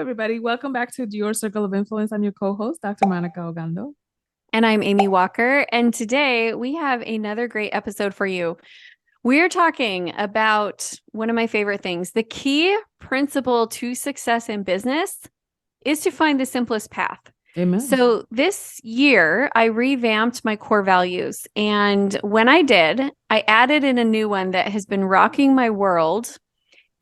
everybody. Welcome back to Your Circle of Influence. I'm your co-host, Dr. Monikah Ogando. And I'm Amy Walker. And today we have another great episode for you. We're talking about one of my favorite things. The key principle to success in business is to find the simplest path. Amen. So this year, I revamped my core values. And when I did, I added in a new one that has been rocking my world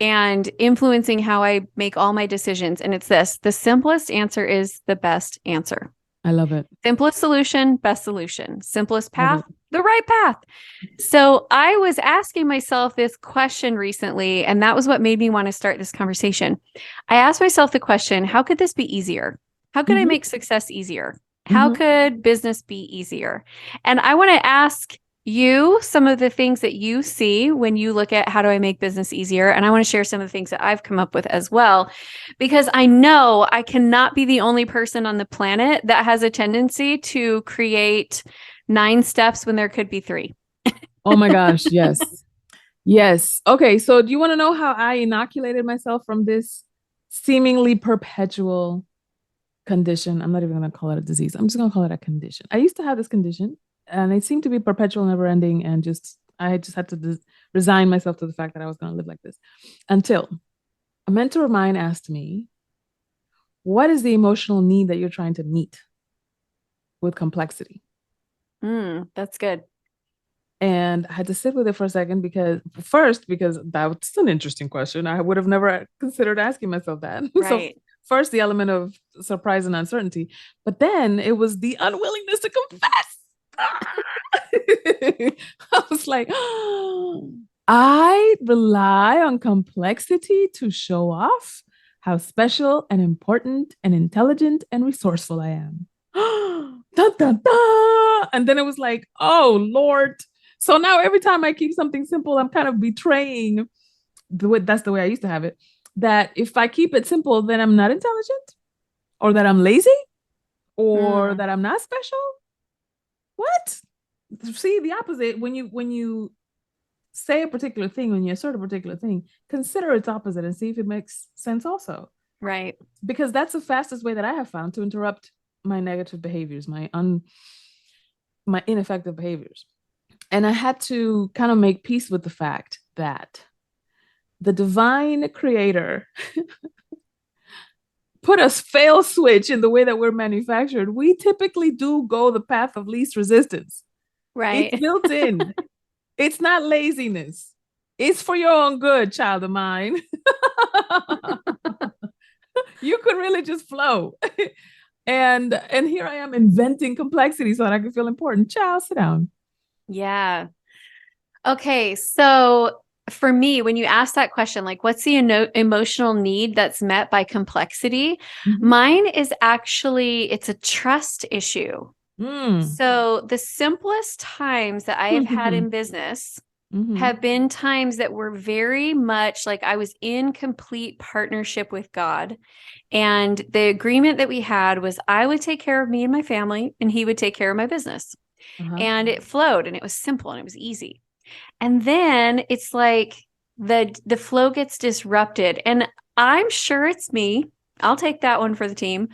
and influencing how I make all my decisions. And it's this: the simplest answer is the best answer. I love it. Simplest solution, best solution. Simplest Love path, the right path. So I was asking myself this question recently, and that was what made me want to start this conversation. I asked myself the question, how could this be easier? How could I Mhm. make success easier? How Mhm. could business be easier? And I want to ask you some of the things that you see when you look at how do I make business easier. And I want to share some of the things that I've come up with as well, because I know I cannot be the only person on the planet that has a tendency to create 9 steps when there could be 3. Oh my gosh, yes. Yes. Okay, so do you want to know how I inoculated myself from this seemingly perpetual condition? I'm not even going to call it a disease. I'm just going to call it a condition. I used to have this condition, and it seemed to be perpetual, never ending, and I just had to resign myself to the fact that I was going to live like this until a mentor of mine asked me, what is the emotional need that you're trying to meet with complexity? That's good. And I had to sit with it for a second because that's an interesting question. I would have never considered asking myself that. So Right. first the element of surprise and uncertainty, but then it was the unwillingness to confess. I was like, I rely on complexity to show off how special and important and intelligent and resourceful I am. Dun, dun, dun. And then it was like, oh Lord. So now every time I keep something simple, I'm kind of betraying that's the way I used to have it. That if I keep it simple, then I'm not intelligent, or that I'm lazy, or Mm, that I'm not special. What? See the opposite when you say a particular thing, when you assert a particular thing, consider its opposite and see if it makes sense also. right. Because that's the fastest way that I have found to interrupt my negative behaviors, my ineffective behaviors. And I had to kind of make peace with the fact that the divine creator put a fail switch in the way that we're manufactured. We typically do go the path of least resistance. It's Right. built in. It's not laziness. It's for your own good, child of mine. You could really just flow. And here I am inventing complexity so that I can feel important. Child, sit down. Yeah. Okay. So for me, when you ask that question, like what's the emotional need that's met by complexity? Mm-hmm. Mine is actually, it's a trust issue. Mm. So the simplest times that I have had Mm-hmm. in business Mm-hmm. have been times that were very much like I was in complete partnership with God. And the agreement that we had was I would take care of me and my family, and he would take care of my business. Uh-huh. And it flowed and it was simple and it was easy. And then it's like the flow gets disrupted. And I'm sure it's me. I'll take that one for the team.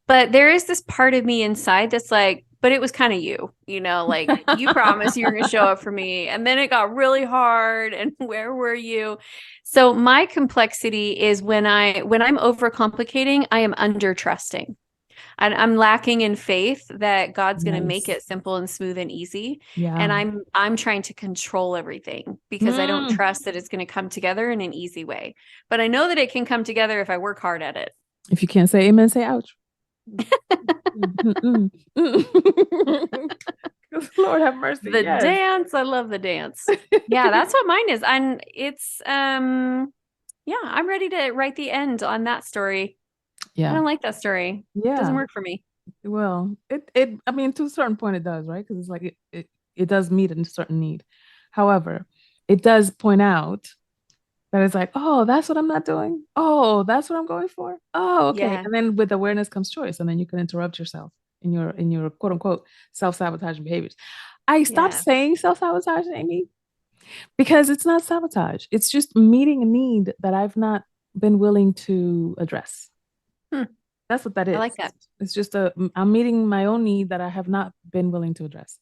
But there is this part of me inside that's like, but it was kind of like you promised you were going to show up for me. And then it got really hard. And where were you? So my complexity is when I'm overcomplicating, I am under trusting. I'm lacking in faith that God's going to make Nice. it simple and smooth and easy. And Yeah. I'm trying to control everything because I don't Mm. trust that it's going to come together in an easy way. But I know that it can come together if I work hard at it. If you can't say amen, say ouch. Mm-mm. Mm-mm. Lord have mercy. The Yes. dance, I love the dance. Yeah, that's what mine is. And it's yeah, I'm ready to write the end on that story. I Yeah. don't like that story. Doesn't Yeah. work for me. Well, I mean, to a certain point it does, right? Because it's like it does meet a certain need. However, it does point out that it's like, oh, that's what I'm not doing. Oh, that's what I'm going for. Oh, okay. Yeah. And then with awareness comes choice, and then you can interrupt yourself in your quote unquote self-sabotaging behaviors. I stopped Yeah. saying self-sabotage, Amy, because it's not sabotage. It's just meeting a need that I've not been willing to address. Hmm. That's what that I is. like that. It's just I'm meeting my own need that I have not been willing to address.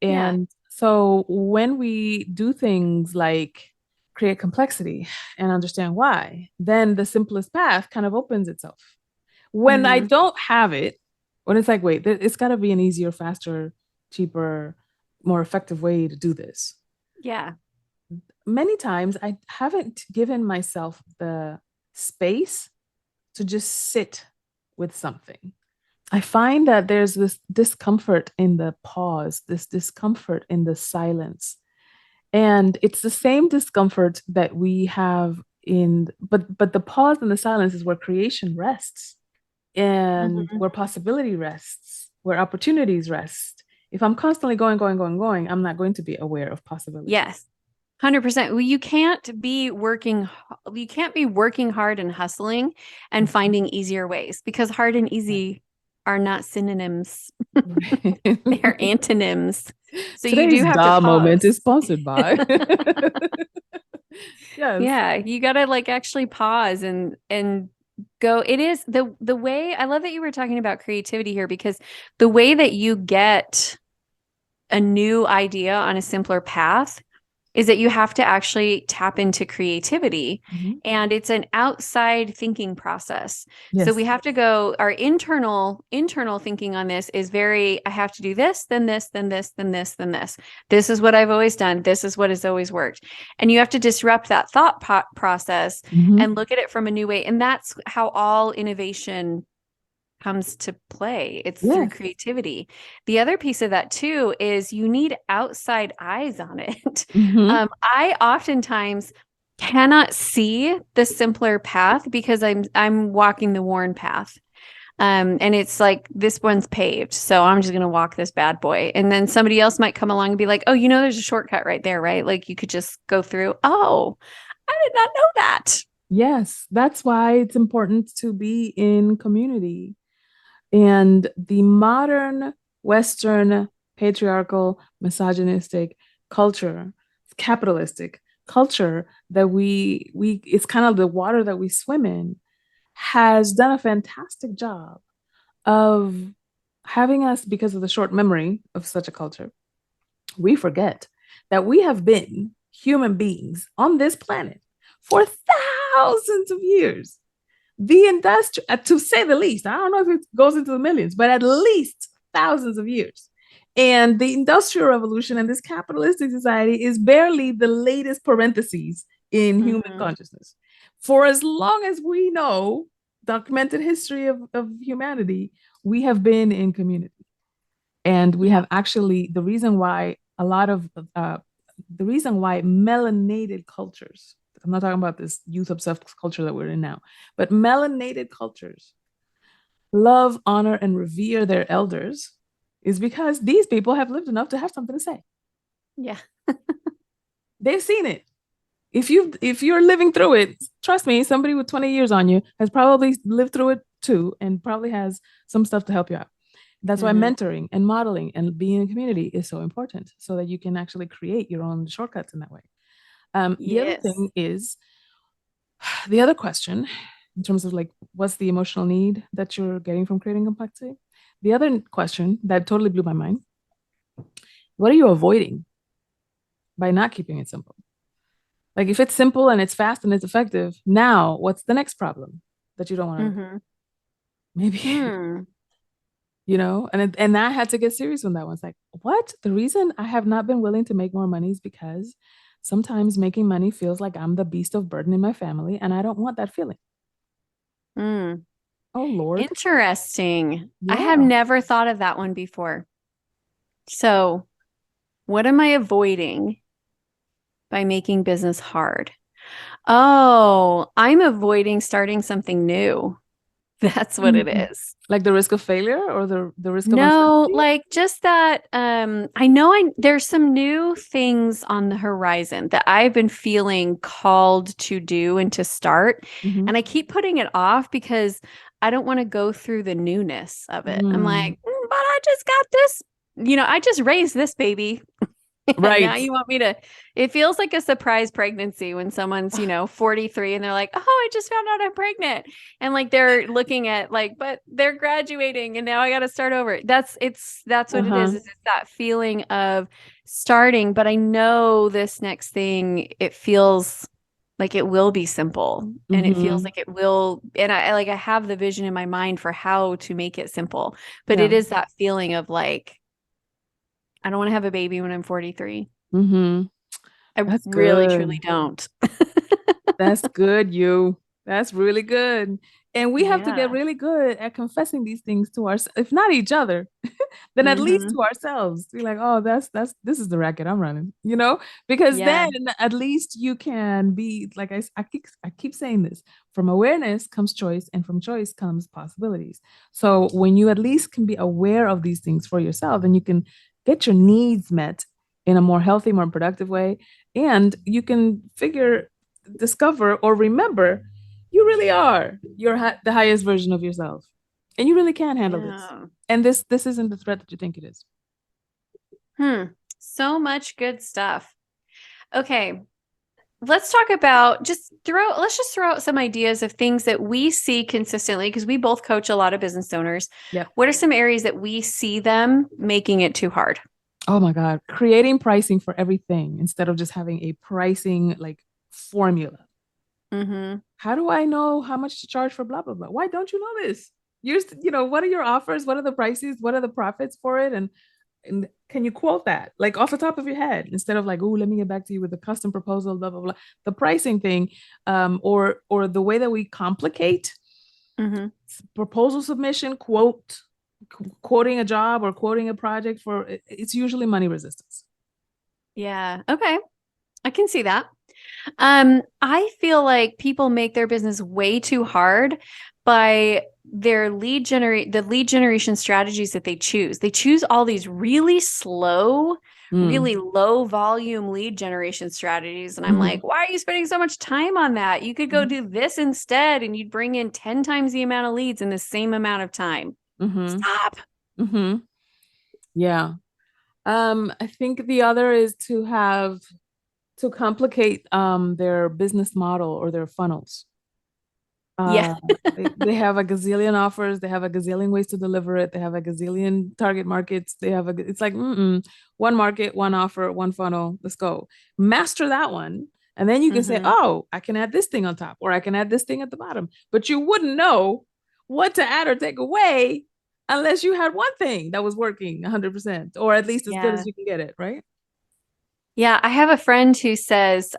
Yeah. And so when we do things like create complexity and understand why, then the simplest path kind of opens itself. When I Hmm. don't have it, when it's like, wait, it's got to be an easier, faster, cheaper, more effective way to do this. Yeah. Many times I haven't given myself the space to just sit with something. I find that there's this discomfort in the pause, this discomfort in the silence. And it's the same discomfort that we have in but the pause and the silence is where creation rests and Mhm. where possibility rests, where opportunities rest. If I'm constantly going, I'm not going to be aware of possibilities. Yes. 100%. Well, you can't be working hard and hustling and finding easier ways, because hard and easy are not synonyms. They're antonyms. So you do Today's have to DA moment is pause. sponsored by. Yes. Yeah, you got to like actually pause and go. It is the way I love that you were talking about creativity here, because the way that you get a new idea on a simpler path is that you have to actually tap into creativity, Mhm. and it's an outside thinking process. So we Yes. have to go, our internal thinking on this is very, I have to do this, then this, then this, then this, then this. This is what I've always done. This is what has always worked. And you have to disrupt that thought process Mhm. and look at it from a new way. And that's how all innovation comes to play. It's through Yes. creativity. The other piece of that too is you need outside eyes on it. Mhm. I oftentimes cannot see the simpler path because I'm walking the worn path. And it's like, this one's paved, so I'm just gonna walk this bad boy. And then somebody else might come along and be like, oh, there's a shortcut right there, right? Like you could just go through. Oh, I did not know that. Yes. That's why it's important to be in community. And the modern Western patriarchal, misogynistic culture, capitalistic culture that we it's kind of the water that we swim in, has done a fantastic job of having us, because of the short memory of such a culture, we forget that we have been human beings on this planet for thousands of years. The industry, to say the least, I don't know if it goes into the millions, but at least thousands of years. And the Industrial Revolution and this capitalistic society is barely the latest parentheses in human Mhm. consciousness. For as long as we know, documented history of humanity, we have been in community. And we Yeah. have actually, the reason why a lot of, the reason why melanated cultures, I'm not talking about this youth obsessed culture that we're in now, but melanated cultures love, honor, and revere their elders is because these people have lived enough to have something to say. Yeah. They've seen it. If you're living through it, trust me, somebody with 20 years on you has probably lived through it too and probably has some stuff to help you out. That's why Mhm. mentoring and modeling and being in a community is so important, so that you can actually create your own shortcuts in that way. The other Yes. thing is, the other question, in terms of like, what's the emotional need that you're getting from creating complexity? The other question that totally blew my mind, what are you avoiding by not keeping it simple? Like, if it's simple and it's fast and it's effective, now what's the next problem that you don't want to look at? Mhm. Maybe, Hmm. and I had to get serious on that one. It's like, what? The reason I have not been willing to make more money is because sometimes making money feels like I'm the beast of burden in my family, and I don't want that feeling. Hmm. Oh Lord. Interesting. I have Yeah. never thought of that one before. So, what am I avoiding by making business hard? Oh, I'm avoiding starting something new. That's what it Mm. is. Like the risk of failure or the risk of No, uncertainty? like just that I know there's some new things on the horizon that I've been feeling called to do and to start. Mm-hmm. And I keep putting it off because I don't want to go through the newness of it. I'm Mm. like, but I just got this, I just raised this baby. Now Right. you want me to, it feels like a surprise pregnancy when someone's, 43 and they're like, oh, I just found out I'm pregnant. And like they're looking at like, but they're graduating and now I got to start over. That's what it is. Uh-huh. It's that feeling of starting. But I know this next thing, it feels like it will be simple and it feels Mm-hmm. like it will. And I have the vision in my mind for how to make it simple. But Yeah. it is that feeling of like, I don't want to have a baby when I'm 43. Mm-hmm. I That's really, truly good. don't. That's good, you. That's really good. And we have to get Yeah. really good at confessing these things to ourselves, if not each other, then at least Mm-hmm. to ourselves. Be like, oh, that's this is the racket I'm running, because Yeah. then at least you can be like I keep saying this. From awareness comes choice, and from choice comes possibilities. So when you at least can be aware of these things for yourself, then you can get your needs met in a more healthy, more productive way, and you can discover or remember you really are the highest version of yourself, and you really can handle this, Yeah. and this isn't the threat that you think it is. Hmm. So much good stuff. Okay. Let's talk about let's just throw out some ideas of things that we see consistently because we both coach a lot of business owners. Yep. What are some areas that we see them making it too hard? Oh my God, creating pricing for everything instead of just having a pricing like formula. Mm-hmm. How do I know how much to charge for blah blah blah? Why don't you know this? What are your offers? What are the prices? What are the profits for it? And can you quote that like off the top of your head instead of like, oh, let me get back to you with a custom proposal, blah blah blah. The pricing thing, or the way that we complicate Mm-hmm. proposal submission, quoting a job or quoting a project for it's usually money resistance. Yeah. Okay. I can see that. I feel like people make their business way too hard by the lead generation strategies that they choose. They choose all these really slow, Mm. really low volume lead generation strategies. And I'm Mm-hmm. like, why are you spending so much time on that? You could go do this instead and you'd bring in 10 times the amount of leads in the same amount of time. Mm-hmm. Stop. Mm-hmm. Yeah. I think the other is to complicate their business model or their funnels. Yeah. Uh, they have a gazillion offers. They have a gazillion ways to deliver it. They have a gazillion target markets. It's like, one market, one offer, one funnel. Let's go. Master that one. And then you can say, Mm-hmm. oh, I can add this thing on top, or I can add this thing at the bottom. But you wouldn't know what to add or take away unless you had one thing that was working 100%, or at least as good as Yeah. you can get it, right? Yeah, I have a friend who says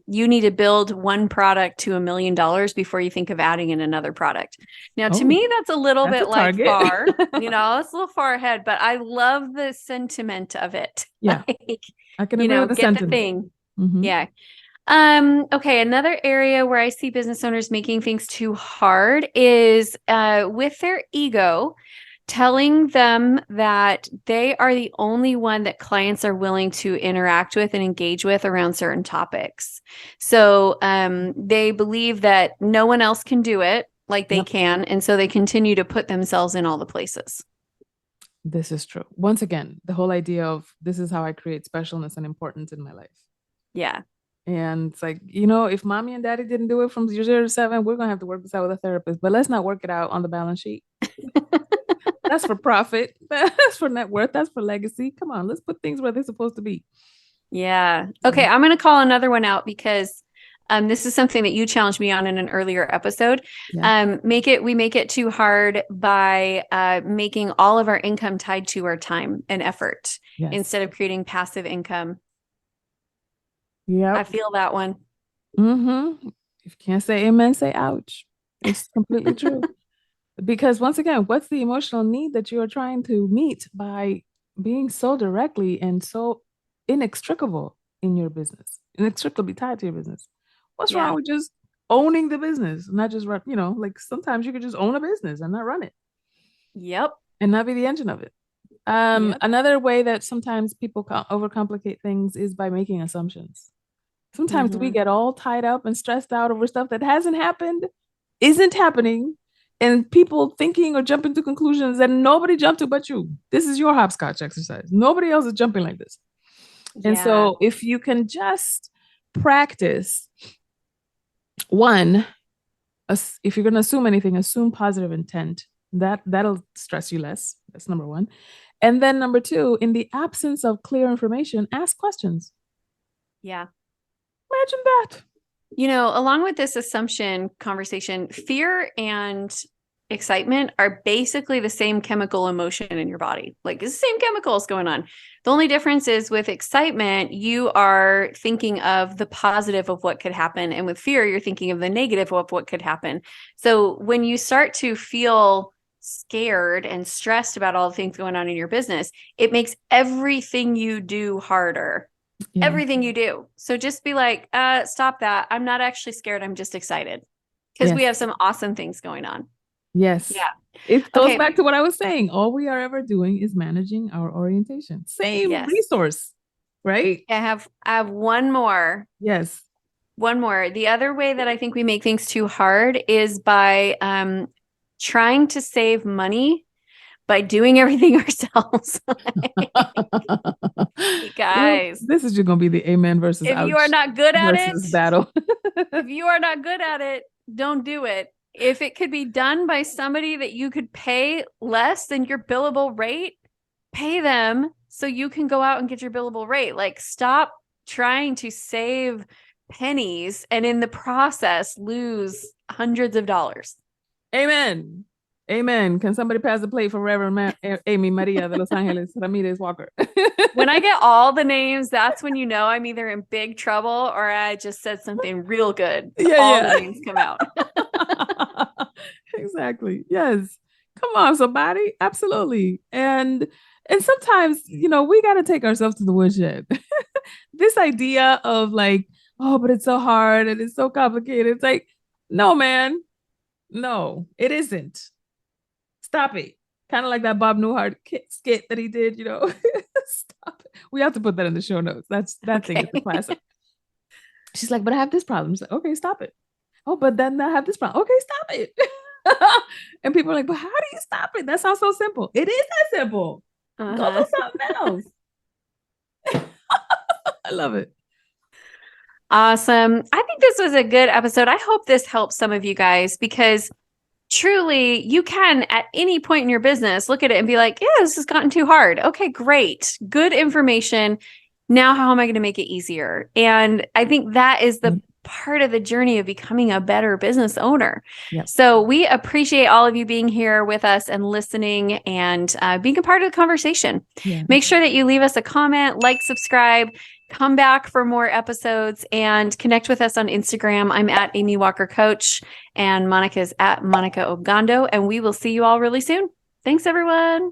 you need to build one product to $1 million before you think of adding in another product. Now, to Oh, me, that's a little that's a bit like target. far, it's a little far ahead, but I love the sentiment of it. Yeah, Like, I can agree with the get the sentiment. thing. Mm-hmm. Yeah. Okay, another area where I see business owners making things too hard is with their ego, telling them that they are the only one that clients are willing to interact with and engage with around certain topics. So they believe that no one else can do it like they Yep. can, and so they continue to put themselves in all the places. This is true. Once again, the whole idea of this is how I create specialness and importance in my life. Yeah. And it's like, if mommy and daddy didn't do it from 0 to 7, we're going to have to work this out with a therapist, but let's not work it out on the balance sheet. That's for profit. That's for net worth. That's for legacy. Come on, let's put things where they're supposed to be. Yeah. Okay, I'm going to call another one out because this is something that you challenged me on in an earlier episode. Yeah. We make it too hard by making all of our income tied to our time and effort Yes. instead of creating passive income. Yep. I feel that one. Mm-hmm. If you can't say amen, say ouch. It's completely true. Because once again, what's the emotional need that you are trying to meet by being so directly and so inextricable in your business, inextricably tied to your business? What's wrong Yeah. with just owning the business, not just run, like sometimes you could just own a business and not run it Yep. and not be the engine of it. Yep. Another way that sometimes people overcomplicate things is by making assumptions. Sometimes we Mm-hmm. get all tied up and stressed out over stuff that hasn't happened, isn't happening, and people thinking or jumping to conclusions that nobody jumped to but you. This is your hopscotch exercise. Nobody else is jumping like this. And Yeah. so if you can just practice one, if you're going to assume anything, assume positive intent. That'll stress you less. That's number one. And then number two, in the absence of clear information, ask questions. Yeah. Imagine that. Along with this assumption conversation, fear and excitement are basically the same chemical emotion in your body. Like it's the same chemicals going on. The only difference is with excitement, you are thinking of the positive of what could happen. And with fear, you're thinking of the negative of what could happen. So when you start to feel scared and stressed about all the things going on in your business, it makes everything you do harder. Yeah. Everything you do. So just be like, stop that. I'm not actually scared. I'm just excited because we have some awesome things going on. Yes. Yeah. It goes back to what I was saying. All we are ever doing is managing our orientation. Same resource, right? I have one more. Yes. One more. The other way that I think we make things too hard is by trying to save money by doing everything ourselves. Guys, this is just gonna be the amen versus if you are not good at it, battle. if you are not good at it, don't do it. If it could be done by somebody that you could pay less than your billable rate, pay them so you can go out and get your billable rate. Like stop trying to save pennies and in the process lose hundreds of dollars. Amen. Amen. Can somebody pass the plate for Reverend Amy Maria de Los Angeles Ramirez Walker? When I get all the names, that's when you know I'm either in big trouble or I just said something real good. So all the names come out. Exactly. Yes. Come on, somebody. Absolutely. And sometimes, we got to take ourselves to the woodshed. This idea of like, oh, but it's so hard and it's so complicated. It's like, no, man. No, it isn't. Stop it. Kind of like that Bob Newhart skit that he did, Stop it. We have to put that in the show notes. That thing is a classic. She's like, but I have this problem. She's like, okay, stop it. Oh, but then I have this problem. Okay, stop it. And people are like, but how do you stop it? That sounds so simple. It is that simple. Go do something else. I love it. Awesome. I think this was a good episode. I hope this helps some of you guys because truly you can at any point in your business look at it and be like, yeah, this has gotten too hard. Okay, great. Good information. Now, how am I going to make it easier? And I think that is the part of the journey of becoming a better business owner. Yep. So we appreciate all of you being here with us and listening and being a part of the conversation. Yeah. Make sure that you leave us a comment, like, subscribe, come back for more episodes and connect with us on Instagram. I'm at Amy Walker Coach and Monikah's at Monikah Ogando, and we will see you all really soon. Thanks, everyone.